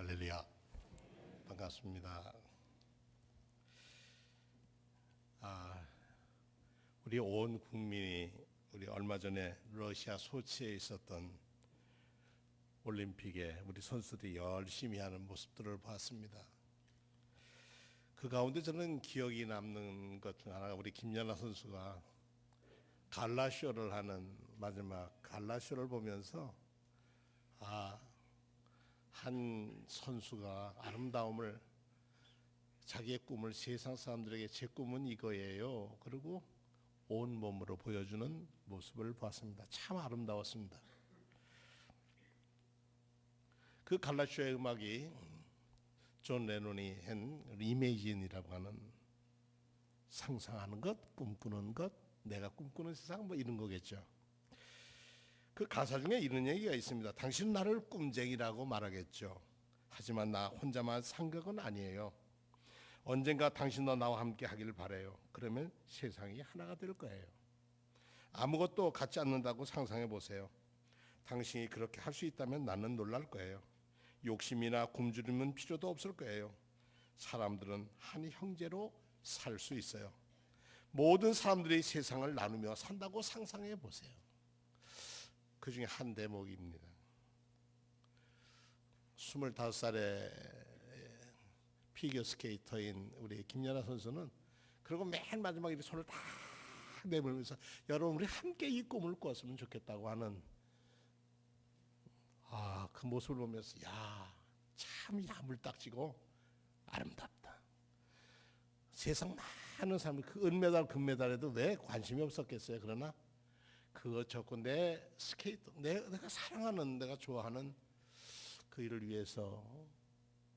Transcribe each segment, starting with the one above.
할렐루야. 반갑습니다. 우리 온 국민이 우리 얼마 전에 러시아 소치에 있었던 올림픽에 우리 선수들이 열심히 하는 모습들을 봤습니다. 그 가운데 저는 기억이 남는 것 중 하나가 우리 김연아 선수가 갈라쇼를 하는 마지막 갈라쇼를 보면서 한 선수가 아름다움을 자기의 꿈을 세상 사람들에게 제 꿈은 이거예요. 그리고 온 몸으로 보여주는 모습을 봤습니다. 참 아름다웠습니다. 그 갈라쇼의 음악이 존 레논이 한 이매진이라고 하는 상상하는 것, 꿈꾸는 것, 내가 꿈꾸는 세상 뭐 이런 거겠죠. 그 가사 중에 이런 얘기가 있습니다. 당신은 나를 꿈쟁이라고 말하겠죠. 하지만 나 혼자만 산 것은 아니에요. 언젠가 당신도 나와 함께 하길 바라요. 그러면 세상이 하나가 될 거예요. 아무것도 갖지 않는다고 상상해 보세요. 당신이 그렇게 할 수 있다면 나는 놀랄 거예요. 욕심이나 굶주림은 필요도 없을 거예요. 사람들은 한 형제로 살 수 있어요. 모든 사람들이 세상을 나누며 산다고 상상해 보세요. 그 중에 한 대목입니다. 25살의 피겨 스케이터인 우리 김연아 선수는 그리고 맨 마지막에 손을 딱 내밀면서 여러분 우리 함께 이 꿈을 꿨으면 좋겠다고 하는 그 모습을 보면서 참 야물딱지고 아름답다. 세상 많은 사람이 그 은메달 금메달에도 왜 관심이 없었겠어요. 그러나 그거 적고 내 스케이터 내가 사랑하는 내가 좋아하는 그 일을 위해서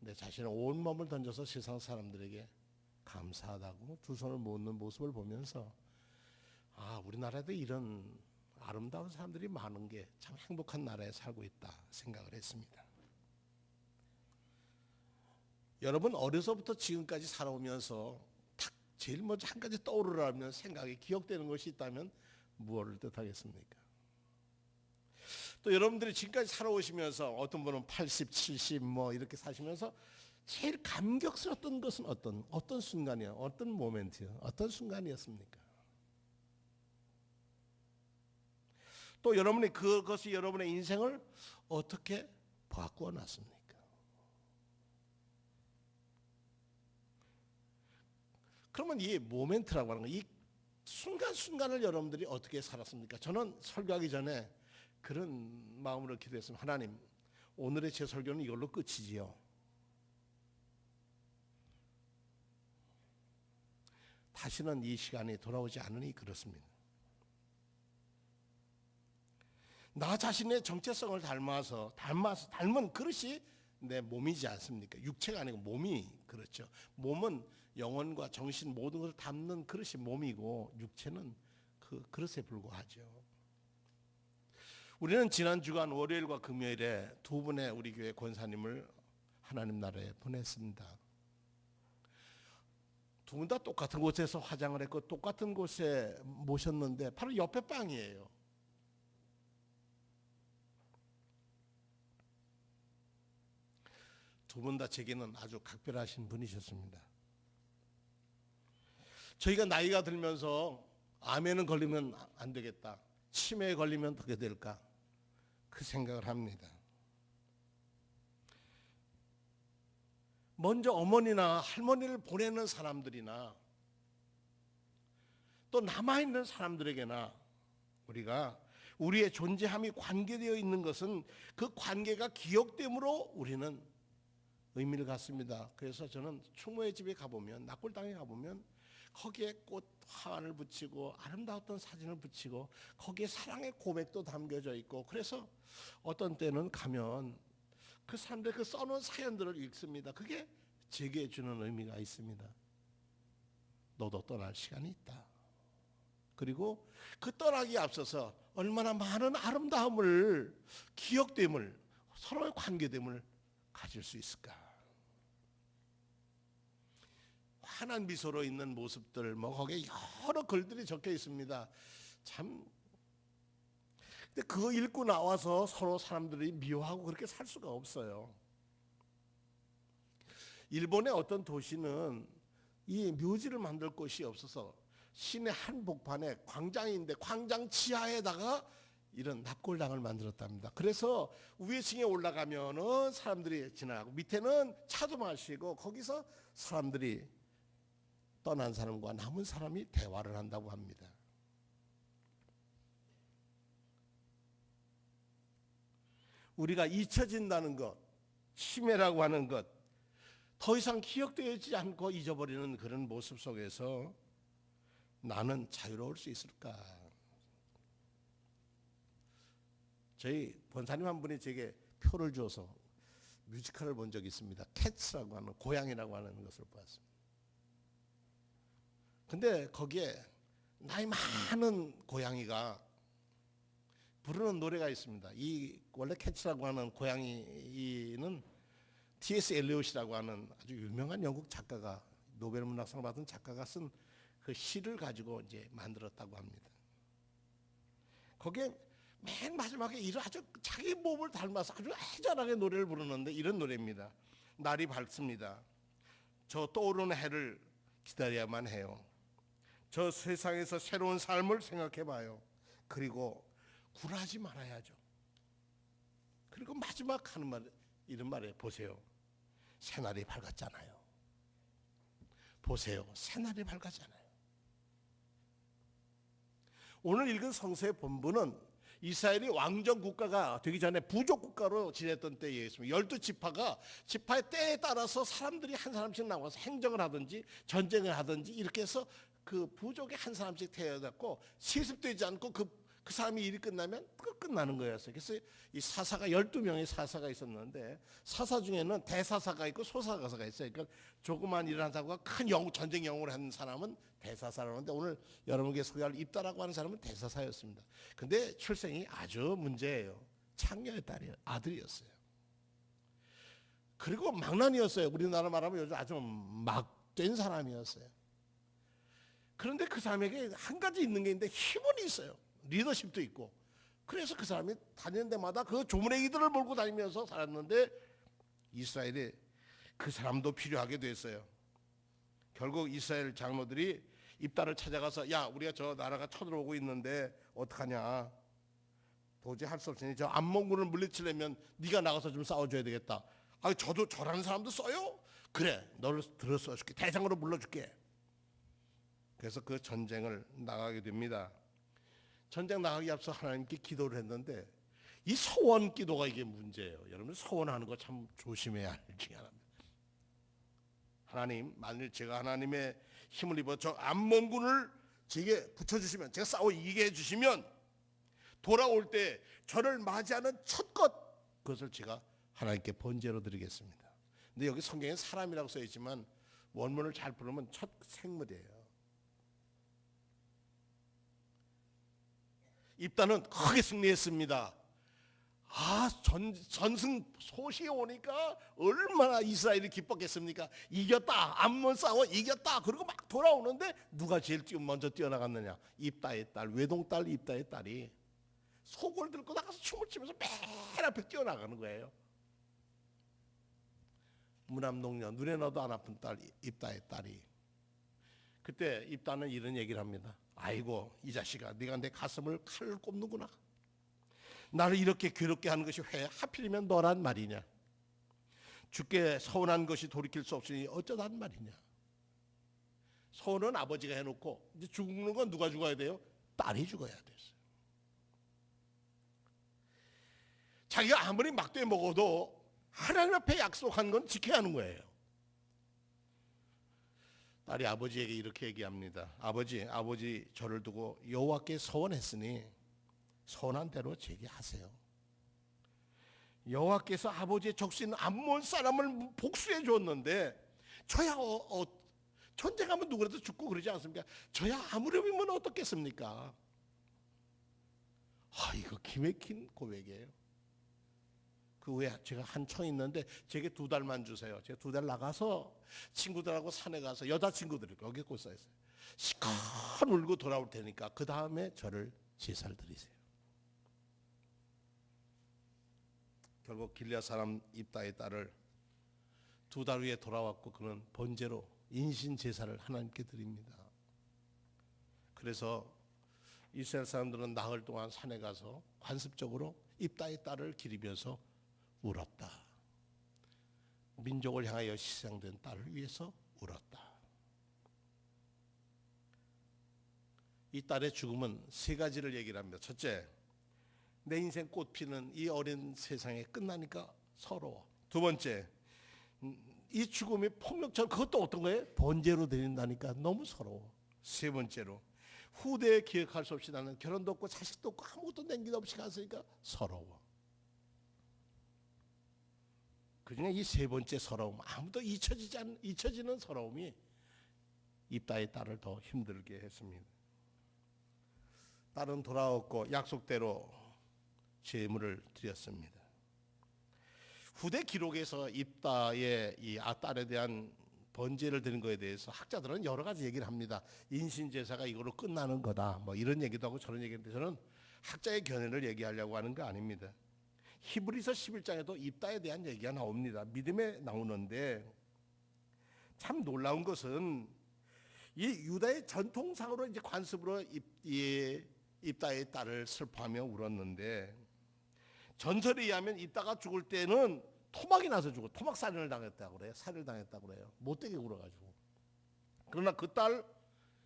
내 자신의 온 몸을 던져서 세상 사람들에게 감사하다고 두 손을 모으는 모습을 보면서 우리나라에도 이런 아름다운 사람들이 많은 게 참 행복한 나라에 살고 있다 생각을 했습니다. 여러분 어려서부터 지금까지 살아오면서 딱 제일 먼저 한 가지 떠오르라면 생각이 기억되는 것이 있다면 무엇을 뜻하겠습니까? 또 여러분들이 지금까지 살아오시면서 어떤 분은 80, 70 이렇게 사시면서 제일 감격스러웠던 것은 어떤 순간이요? 어떤 모멘트요? 어떤 순간이었습니까? 또 여러분이 그것이 여러분의 인생을 어떻게 바꾸어 놨습니까? 그러면 이 모멘트라고 하는 거, 이 순간순간을 여러분들이 어떻게 살았습니까? 저는 설교하기 전에 그런 마음으로 기도했습니다. 하나님, 오늘의 제 설교는 이걸로 끝이지요. 다시는 이 시간이 돌아오지 않으니 그렇습니다. 나 자신의 정체성을 닮은 그릇이 내 몸이지 않습니까? 육체가 아니고 몸이 그렇죠. 몸은 영혼과 정신 모든 것을 담는 그릇이 몸이고 육체는 그 그릇에 불과하죠. 우리는 지난 주간 월요일과 금요일에 두 분의 우리 교회 권사님을 하나님 나라에 보냈습니다. 두 분 다 똑같은 곳에서 화장을 했고 똑같은 곳에 모셨는데 바로 옆에 방이에요. 두 분 다 제게는 아주 각별하신 분이셨습니다. 저희가 나이가 들면서 암에는 걸리면 안 되겠다, 치매에 걸리면 어떻게 될까 그 생각을 합니다. 먼저 어머니나 할머니를 보내는 사람들이나 또 남아있는 사람들에게나 우리가 우리의 존재함이 관계되어 있는 것은 그 관계가 기억됨으로 우리는 의미를 갖습니다. 그래서 저는 충무의 집에 가보면, 낙골당에 가보면 거기에 꽃 화환을 붙이고 아름다웠던 사진을 붙이고 거기에 사랑의 고백도 담겨져 있고, 그래서 어떤 때는 가면 그 사람들 그 써놓은 사연들을 읽습니다. 그게 제게 주는 의미가 있습니다. 너도 떠날 시간이 있다. 그리고 그 떠나기에 앞서서 얼마나 많은 아름다움을, 기억됨을, 서로의 관계됨을 가질 수 있을까. 환한 미소로 있는 모습들, 거기에 여러 글들이 적혀 있습니다. 참. 근데 그거 읽고 나와서 서로 사람들이 미워하고 그렇게 살 수가 없어요. 일본의 어떤 도시는 이 묘지를 만들 곳이 없어서 시내 한복판에 광장인데 광장 지하에다가 이런 납골당을 만들었답니다. 그래서 위에 층에 올라가면은 사람들이 지나가고 밑에는 차도 마시고 거기서 사람들이 떠난 사람과 남은 사람이 대화를 한다고 합니다. 우리가 잊혀진다는 것, 치매라고 하는 것, 더 이상 기억되지 않고 잊어버리는 그런 모습 속에서 나는 자유로울 수 있을까? 저희 권사님 한 분이 제게 표를 줘서 뮤지컬을 본 적이 있습니다. 캣츠라고 하는, 고양이라고 하는 것을 보았습니다. 근데 거기에 나이 많은 고양이가 부르는 노래가 있습니다. 이 원래 캣츠라고 하는 고양이는 T.S. 엘리엇이라고 하는 아주 유명한 영국 작가가, 노벨 문학상 받은 작가가 쓴 그 시를 가지고 이제 만들었다고 합니다. 거기에 맨 마지막에 이런 아주 자기 몸을 닮아서 아주 애절하게 노래를 부르는데 이런 노래입니다. 날이 밝습니다. 저 떠오르는 해를 기다려야만 해요. 저 세상에서 새로운 삶을 생각해봐요. 그리고 굴하지 말아야죠. 그리고 마지막 하는 말, 이런 말이에요. 보세요. 새날이 밝았잖아요. 보세요. 새날이 밝았잖아요. 오늘 읽은 성서의 본문은 이스라엘이 왕정 국가가 되기 전에 부족 국가로 지냈던 때에 있습니다. 12지파가 지파의 때에 따라서 사람들이 한 사람씩 나와서 행정을 하든지 전쟁을 하든지 이렇게 해서 그 부족에 한 사람씩 태어났고 세습되지 않고 그 사람이 일이 끝나면 끝나는 거였어요. 그래서 이 사사가 12명의 사사가 있었는데 사사 중에는 대사사가 있고 소사사가 있어요. 그러니까 조그만 일을 한 사람과 큰 전쟁 영웅을 한 사람은 대사사라고 하는데 오늘 여러분께 소개할 입다라고 하는 사람은 대사사였습니다. 근데 출생이 아주 문제예요. 창녀의 딸이에요. 아들이었어요. 그리고 망난이었어요. 우리나라 말하면 요즘 아주 막된 사람이었어요. 그런데 그 사람에게 한 가지 있는 게 있는데 힘은 있어요. 리더십도 있고. 그래서 그 사람이 다니는 데마다 그 조문의기들을 몰고 다니면서 살았는데 이스라엘에 그 사람도 필요하게 됐어요. 결국 이스라엘 장로들이 입다를 찾아가서 야 우리가 저 나라가 쳐들어오고 있는데 어떡하냐. 도저히 할 수 없으니 저 암몬군을 물리치려면 네가 나가서 좀 싸워줘야 되겠다. 아 저도 저라는 사람도 써요? 그래 너를 들어 써줄게. 대장으로 불러줄게. 그래서 그 전쟁을 나가게 됩니다. 전쟁 나가기 앞서 하나님께 기도를 했는데 이 소원 기도가 이게 문제예요. 여러분 소원하는 거 참 조심해야 할 중에 하나입니다. 하나님 만일 제가 하나님의 힘을 입어 저 암몬군을 제게 붙여주시면 제가 싸워 이기게 해주시면 돌아올 때 저를 맞이하는 첫 것 그것을 제가 하나님께 번제로 드리겠습니다. 근데 여기 성경에 사람이라고 써있지만 원문을 잘 부르면 첫 생물이에요. 입다는 크게 승리했습니다. 전승 소식이 오니까 얼마나 이스라엘이 기뻤겠습니까? 이겼다. 암몬 싸워 이겼다. 그리고 막 돌아오는데 누가 제일 먼저 뛰어나갔느냐? 입다의 딸, 외동딸 입다의 딸이 속을 들고 나가서 춤을 추면서 맨 앞에 뛰어나가는 거예요. 무남동녀, 눈에 넣어도 안 아픈 딸 입다의 딸이. 그때 입다는 이런 얘기를 합니다. 아이고 이 자식아 네가 내 가슴을 칼로 꼽는구나. 나를 이렇게 괴롭게 하는 것이 왜 하필이면 너란 말이냐. 주께 서운한 것이 돌이킬 수 없으니 어쩌단 말이냐. 서운은 아버지가 해놓고 이제 죽는 건 누가 죽어야 돼요? 딸이 죽어야 됐어요. 자기가 아무리 막대 먹어도 하나님 앞에 약속한 건 지켜야 하는 거예요. 딸이 아버지에게 이렇게 얘기합니다. 아버지 저를 두고 여호와께 서원했으니 서원한 대로 제게 하세요. 여호와께서 아버지의 적신 암몬 사람을 복수해 줬는데 저야 전쟁하면 누구라도 죽고 그러지 않습니까? 저야 아무렴이면 어떻겠습니까? 이거 기맥힌 고백이에요. 그 후에 제가 한청 있는데 제게 2달만 주세요. 제가 2달 나가서 친구들하고 산에 가서 여자친구들이 거기 꽂혀 있어요. 시컷 울고 돌아올 테니까 그 다음에 저를 제사를 드리세요. 결국 길리앗 사람 입다의 딸을 2달 후에 돌아왔고 그는 번제로 인신 제사를 하나님께 드립니다. 그래서 이스라엘 사람들은 나흘 동안 산에 가서 관습적으로 입다의 딸을 기리면서 울었다. 민족을 향하여 희생된 딸을 위해서 울었다. 이 딸의 죽음은 3가지를 얘기를 합니다. 첫째, 내 인생 꽃피는 이 어린 세상에 끝나니까 서러워. 2번째, 이 죽음이 폭력처럼 그것도 어떤 거예요? 번제로 드린다니까 너무 서러워. 3번째로, 후대에 기억할 수 없이 나는 결혼도 없고 자식도 없고 아무것도 남긴 없이 갔으니까 서러워. 그중에 이 3번째 서러움, 아무도 잊혀지는 서러움이 입다의 딸을 더 힘들게 했습니다. 딸은 돌아왔고 약속대로 제물을 드렸습니다. 후대 기록에서 입다의 이 딸에 대한 번제를 드린 것에 대해서 학자들은 여러 가지 얘기를 합니다. 인신제사가 이걸로 끝나는 거다, 뭐 이런 얘기도 하고 저런 얘기인데, 저는 학자의 견해를 얘기하려고 하는 거 아닙니다. 히브리서 11장에도 입다에 대한 얘기가 나옵니다. 믿음에 나오는데 참 놀라운 것은 이 유다의 전통상으로 이제 관습으로 입다의 딸을 슬퍼하며 울었는데, 전설에 의하면 입다가 죽을 때는 토막이 나서 죽어, 토막 살인을 당했다고 그래요. 살인을 당했다고 그래요. 못되게 울어가지고. 그러나 그 딸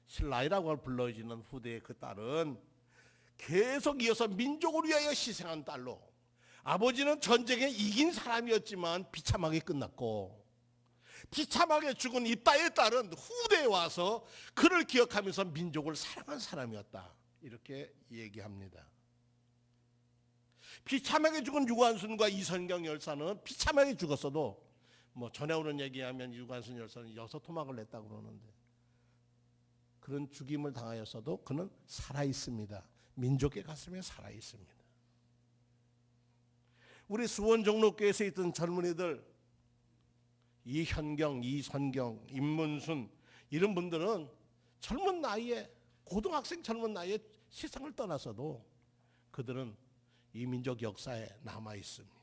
실라이라고 불러지는 후대의 그 딸은 계속 이어서 민족을 위하여 희생한 딸로, 아버지는 전쟁에 이긴 사람이었지만 비참하게 끝났고, 비참하게 죽은 입다의 딸은 후대에 와서 그를 기억하면서 민족을 사랑한 사람이었다, 이렇게 얘기합니다. 비참하게 죽은 유관순과 이선경 열사는 비참하게 죽었어도, 뭐 전해오는 얘기하면 유관순 열사는 6토막을 냈다고 그러는데, 그런 죽임을 당하였어도 그는 살아있습니다. 민족의 가슴에 살아있습니다. 우리 수원 종로교회에서 있던 젊은이들, 이현경, 이선경, 임문순, 이런 분들은 젊은 나이에, 고등학생 젊은 나이에 세상을 떠났어도 그들은 이 민족 역사에 남아 있습니다.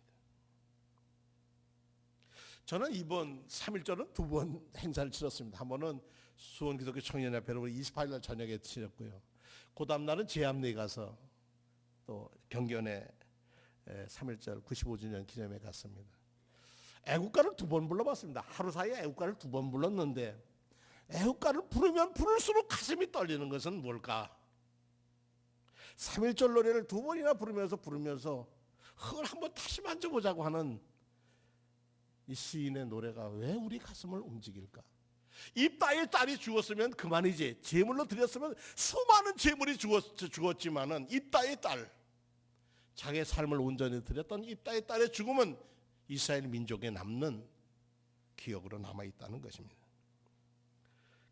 저는 이번 3.1절은 2번 행사를 치렀습니다. 한 번은 수원 기독교 청년협회로 28일 날 저녁에 치렀고요. 그 다음 날은 제암리에 가서 또 경견에 3.1절 95주년 기념회 갔습니다. 애국가를 2번 불러봤습니다. 하루 사이에 애국가를 2번 불렀는데, 애국가를 부르면 부를수록 가슴이 떨리는 것은 뭘까? 3.1절 노래를 2번이나 부르면서 흙을 한번 다시 만져보자고 하는 이 시인의 노래가 왜 우리 가슴을 움직일까? 입다의 딸이 죽었으면 그만이지, 제물로 드렸으면 수많은 제물이 죽었지만은 입다의 딸, 자기의 삶을 온전히 드렸던 입다의 딸의 죽음은 이스라엘 민족에 남는 기억으로 남아있다는 것입니다.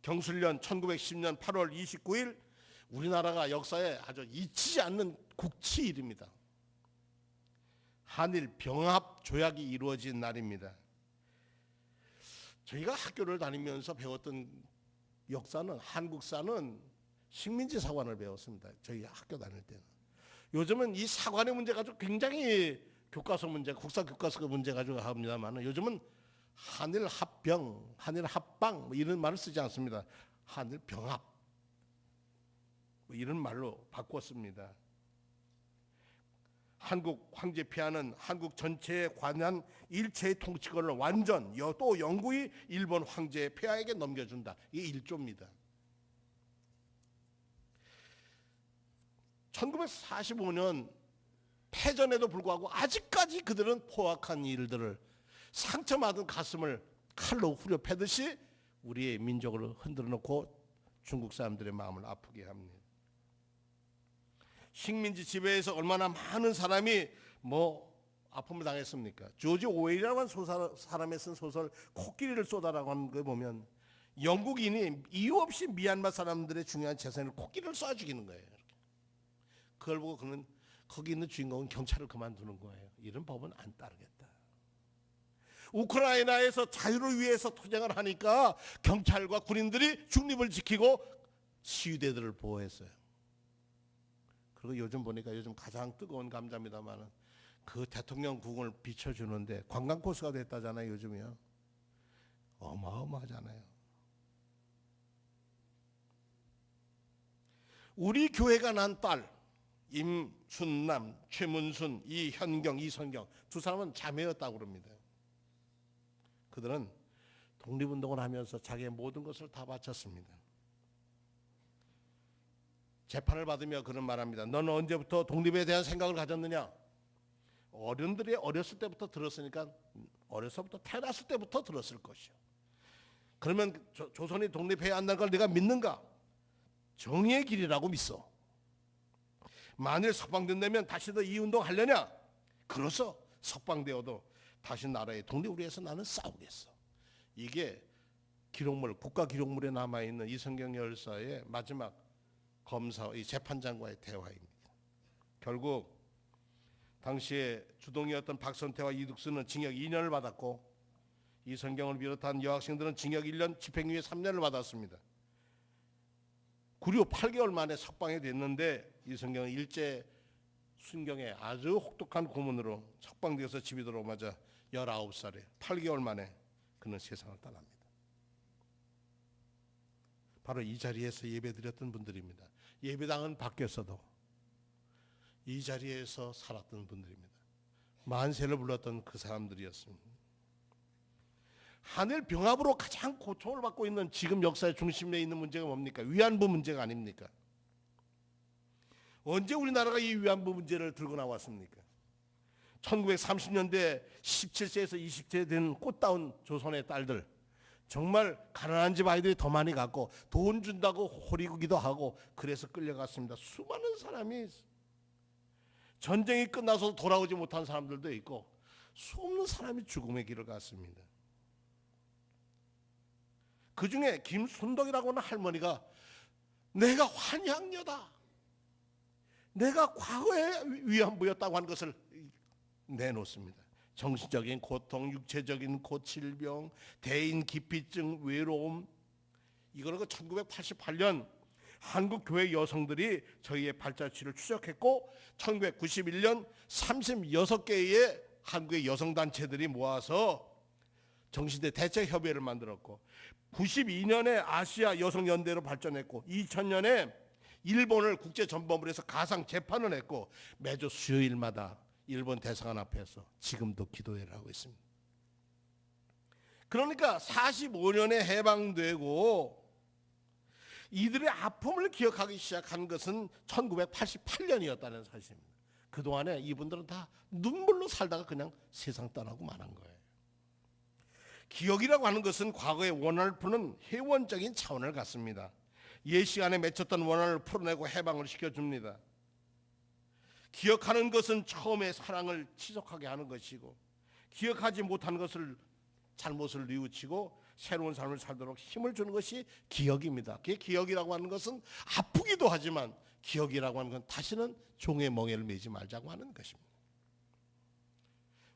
경술년 1910년 8월 29일 우리나라가 역사에 아주 잊히지 않는 국치일입니다. 한일 병합 조약이 이루어진 날입니다. 저희가 학교를 다니면서 배웠던 역사는, 한국사는 식민지 사관을 배웠습니다. 저희 학교 다닐 때는. 요즘은 이 사관의 문제 가지고 굉장히 교과서 문제, 국사 교과서 문제 가지고 합니다만, 요즘은 한일 합병, 한일 합방 뭐 이런 말을 쓰지 않습니다. 한일 병합 뭐 이런 말로 바꿨습니다. 한국 황제 폐하는 한국 전체에 관한 일체의 통치권을 완전 또 영구히 일본 황제 폐하에게 넘겨준다. 이게 1조입니다. 1945년 패전에도 불구하고 아직까지 그들은 포악한 일들을, 상처받은 가슴을 칼로 후려 패듯이 우리의 민족을 흔들어 놓고 중국 사람들의 마음을 아프게 합니다. 식민지 지배에서 얼마나 많은 사람이 아픔을 당했습니까? 조지 오웰이라는 사람의 쓴 소설 코끼리를 쏘다라고 하는 거 보면, 영국인이 이유 없이 미얀마 사람들의 중요한 재산을 코끼리를 쏴 죽이는 거예요. 그걸 보고 그는, 거기 있는 주인공은 경찰을 그만두는 거예요. 이런 법은 안 따르겠다. 우크라이나에서 자유를 위해서 투쟁을 하니까 경찰과 군인들이 중립을 지키고 시위대들을 보호했어요. 그리고 요즘 보니까, 요즘 가장 뜨거운 감자입니다만, 그 대통령 궁을 비춰주는데 관광 코스가 됐다잖아요, 요즘이요. 어마어마하잖아요. 우리 교회가 난 딸 임순남, 최문순, 이현경, 이선경 두 사람은 자매였다고 그럽니다. 그들은 독립운동을 하면서 자기의 모든 것을 다 바쳤습니다. 재판을 받으며 그런 말합니다. 너는 언제부터 독립에 대한 생각을 가졌느냐? 어른들이 어렸을 때부터 들었으니까 어려서부터 태어났을 때부터 들었을 것이요. 그러면 조선이 독립해야 한다는 걸 네가 믿는가? 정의의 길이라고 믿어. 만일 석방된다면 다시 더 이 운동 하려냐? 그래서 석방되어도 다시 나라의 독립을 위해서 나는 싸우겠어. 이게 기록물, 국가 기록물에 남아있는 이성경 열사의 마지막 검사, 이 재판장과의 대화입니다. 결국 당시에 주동이었던 박선태와 이득수는 징역 2년을 받았고 이성경을 비롯한 여학생들은 징역 1년, 집행유예 3년을 받았습니다. 구류 8개월 만에 석방이 됐는데 이성경은 일제 순경에 아주 혹독한 고문으로 석방되어서 집에 들어오자마자 19살에 8개월 만에 그는 세상을 떠납니다. 바로 이 자리에서 예배드렸던 분들입니다. 예배당은 바뀌었어도 이 자리에서 살았던 분들입니다. 만세를 불렀던 그 사람들이었습니다. 한일 병합으로 가장 고통을 받고 있는 지금 역사의 중심에 있는 문제가 뭡니까? 위안부 문제가 아닙니까? 언제 우리나라가 이 위안부 문제를 들고 나왔습니까? 1930년대 17세에서 20세 된 꽃다운 조선의 딸들, 정말 가난한 집 아이들이 더 많이 갔고 돈 준다고 호리구기도 하고 그래서 끌려갔습니다. 수많은 사람이 전쟁이 끝나서 돌아오지 못한 사람들도 있고 수없는 사람이 죽음의 길을 갔습니다. 그 중에 김순덕이라고 하는 할머니가 내가 환양녀다, 내가 과거에 위안부였다고 하는 것을 내놓습니다. 정신적인 고통, 육체적인 고질병, 대인 기피증, 외로움, 이거는 그 1988년 한국 교회 여성들이 저희의 발자취를 추적했고 1991년 36개의 한국의 여성단체들이 모아서 정신대 대책협의회를 만들었고 92년에 아시아 여성연대로 발전했고 2000년에 일본을 국제전범으로 해서 가상 재판을 했고 매주 수요일마다 일본 대사관 앞에서 지금도 기도회를 하고 있습니다. 그러니까 45년에 해방되고 이들의 아픔을 기억하기 시작한 것은 1988년이었다는 사실입니다. 그동안에 이분들은 다 눈물로 살다가 그냥 세상 떠나고 말한 거예요. 기억이라고 하는 것은 과거의 원한을 푸는 회원적인 차원을 갖습니다. 옛 시간에 맺혔던 원한을 풀어내고 해방을 시켜줍니다. 기억하는 것은 처음에 사랑을 지속하게 하는 것이고 기억하지 못한 것을 잘못을 뉘우치고 새로운 삶을 살도록 힘을 주는 것이 기억입니다. 기억이라고 하는 것은 아프기도 하지만 기억이라고 하는 건 다시는 종의 멍에를 매지 말자고 하는 것입니다.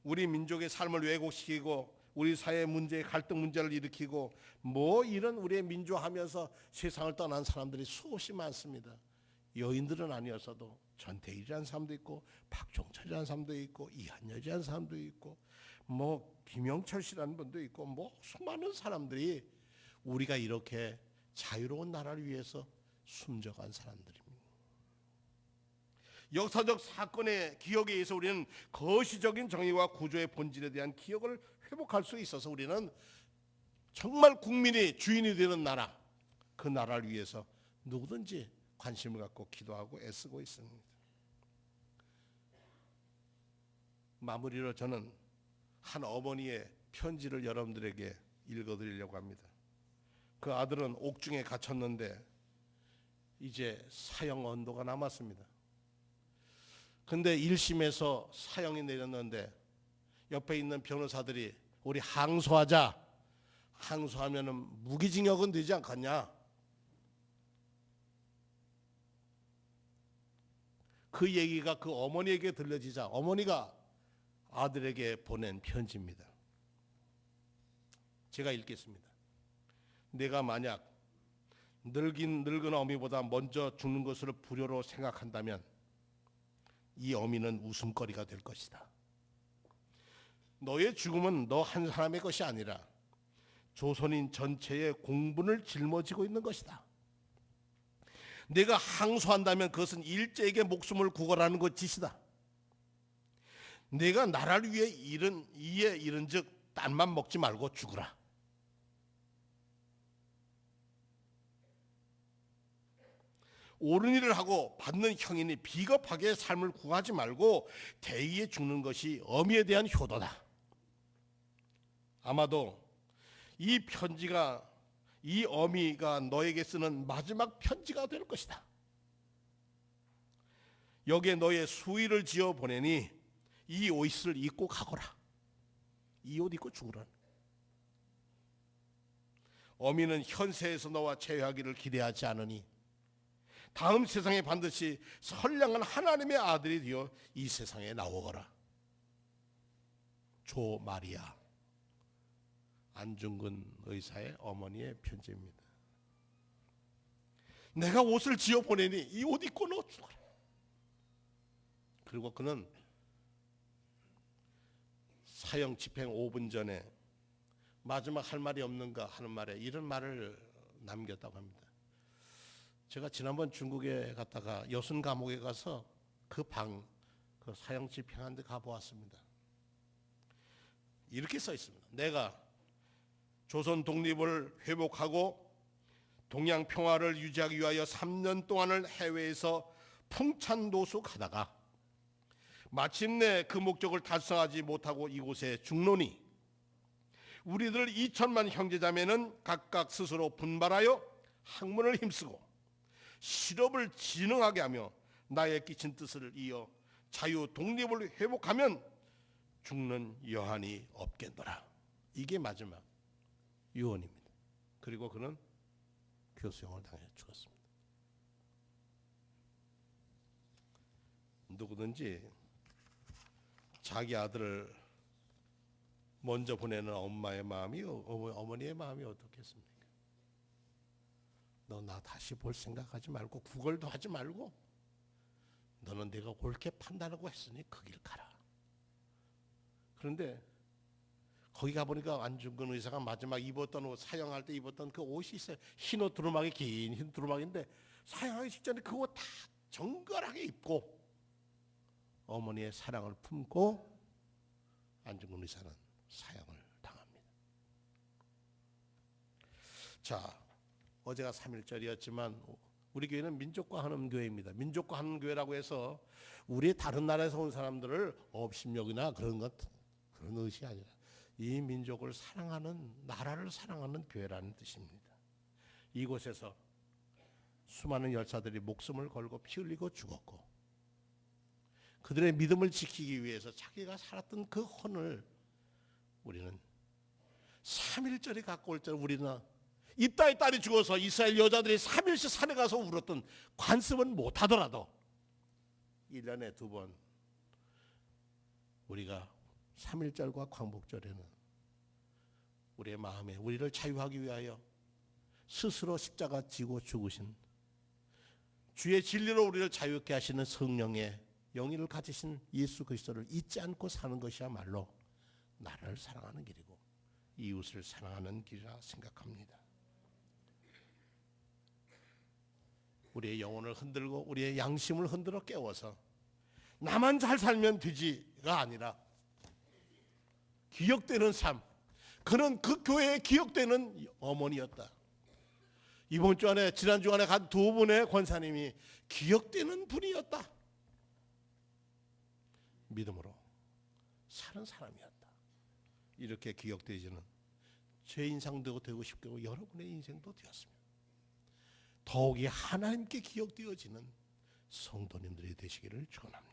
우리 민족의 삶을 왜곡시키고 우리 사회 문제의 갈등 문제를 일으키고 뭐 이런 우리의 민주화하면서 세상을 떠난 사람들이 수없이 많습니다. 여인들은 아니었어도 전태일이라는 사람도 있고 박종철이라는 사람도 있고 이한여지라는 사람도 있고 뭐 김영철 씨라는 분도 있고 뭐 수많은 사람들이 우리가 이렇게 자유로운 나라를 위해서 숨져간 사람들입니다. 역사적 사건의 기억에 의해서 우리는 거시적인 정의와 구조의 본질에 대한 기억을 회복할 수 있어서 우리는 정말 국민이 주인이 되는 나라, 그 나라를 위해서 누구든지 관심을 갖고 기도하고 애쓰고 있습니다. 마무리로 저는 한 어머니의 편지를 여러분들에게 읽어드리려고 합니다. 그 아들은 옥중에 갇혔는데 이제 사형 언도가 남았습니다. 근데 1심에서 사형이 내렸는데 옆에 있는 변호사들이 우리 항소하자, 항소하면은 무기징역은 되지 않겠냐, 그 얘기가 그 어머니에게 들려지자 어머니가 아들에게 보낸 편지입니다. 제가 읽겠습니다. 내가 만약 늙은 어미보다 먼저 죽는 것을 불효로 생각한다면 이 어미는 웃음거리가 될 것이다. 너의 죽음은 너 한 사람의 것이 아니라 조선인 전체의 공분을 짊어지고 있는 것이다. 내가 항소한다면 그것은 일제에게 목숨을 구걸하는 것 짓이다. 내가 나라를 위해 이에 이른즉 딴만 먹지 말고 죽으라. 옳은 일을 하고 받는 형인이 비겁하게 삶을 구하지 말고 대의에 죽는 것이 어미에 대한 효도다. 아마도 이 편지가 이 어미가 너에게 쓰는 마지막 편지가 될 것이다. 여기에 너의 수의를 지어 보내니 이 옷을 입고 가거라. 이 옷 입고 죽으라. 어미는 현세에서 너와 재회하기를 기대하지 않으니 다음 세상에 반드시 선량한 하나님의 아들이 되어 이 세상에 나오거라. 조 마리아, 안중근 의사의 어머니의 편지입니다. 내가 옷을 지어 보내니 이 옷 입고 너 죽어라. 그리고 그는 사형 집행 5분 전에 마지막 할 말이 없는가 하는 말에 이런 말을 남겼다고 합니다. 제가 지난번 중국에 갔다가 여순 감옥에 가서 그 사형 집행한 데 가보았습니다. 이렇게 써 있습니다. 내가 조선 독립을 회복하고 동양 평화를 유지하기 위하여 3년 동안을 해외에서 풍찬노숙하다가 마침내 그 목적을 달성하지 못하고 이곳에 죽노니 우리들 2천만 형제자매는 각각 스스로 분발하여 학문을 힘쓰고 실업을 진흥하게 하며 나의 끼친 뜻을 이어 자유 독립을 회복하면 죽는 여한이 없겠노라. 이게 마지막 유언입니다. 그리고 그는 교수형을 당해 죽었습니다. 누구든지 자기 아들을 먼저 보내는 엄마의 마음이 어머니의 마음이 어떻겠습니까? 너 나 다시 볼 생각하지 말고 구걸도 하지 말고 너는 내가 옳게 판단하고 했으니 그 길 가라. 그런데 거기 가보니까 안중근 의사가 마지막 입었던 옷, 사형할 때 입었던 그 옷이 있어요. 흰 옷 두루마기, 긴 흰 두루마기인데 사형하기 직전에 그 옷 다 정갈하게 입고 어머니의 사랑을 품고 안중근 의사는 사형을 당합니다. 자, 어제가 3.1절이었지만 우리 교회는 민족과 한음교회입니다. 민족과 한음교회라고 해서 우리 다른 나라에서 온 사람들을 업신여기나 그런 의식이 아니라 이 민족을 사랑하는, 나라를 사랑하는 교회라는 뜻입니다. 이곳에서 수많은 열사들이 목숨을 걸고 피 흘리고 죽었고 그들의 믿음을 지키기 위해서 자기가 살았던 그 혼을 우리는 3.1절이 갖고 올 때 우리는 이따의 딸이 죽어서 이스라엘 여자들이 3일씩 산에 가서 울었던 관습은 못하더라도 1년에 2번 우리가 3.1절과 광복절에는 우리의 마음에 우리를 자유하기 위하여 스스로 십자가 지고 죽으신 주의 진리로 우리를 자유케 하시는 성령의 영의를 가지신 예수 그리스도를 잊지 않고 사는 것이야말로 나라를 사랑하는 길이고 이웃을 사랑하는 길이라 생각합니다. 우리의 영혼을 흔들고 우리의 양심을 흔들어 깨워서 나만 잘 살면 되지가 아니라 기억되는 삶, 그는 그 교회에 기억되는 어머니였다. 이번 주 안에 지난 주간에 간 2분의 권사님이 기억되는 분이었다. 믿음으로 사는 사람이었다. 이렇게 기억되지는 제 인생도 되고 싶고 여러분의 인생도 되었습니다. 더욱이 하나님께 기억되어지는 성도님들이 되시기를 축원합니다.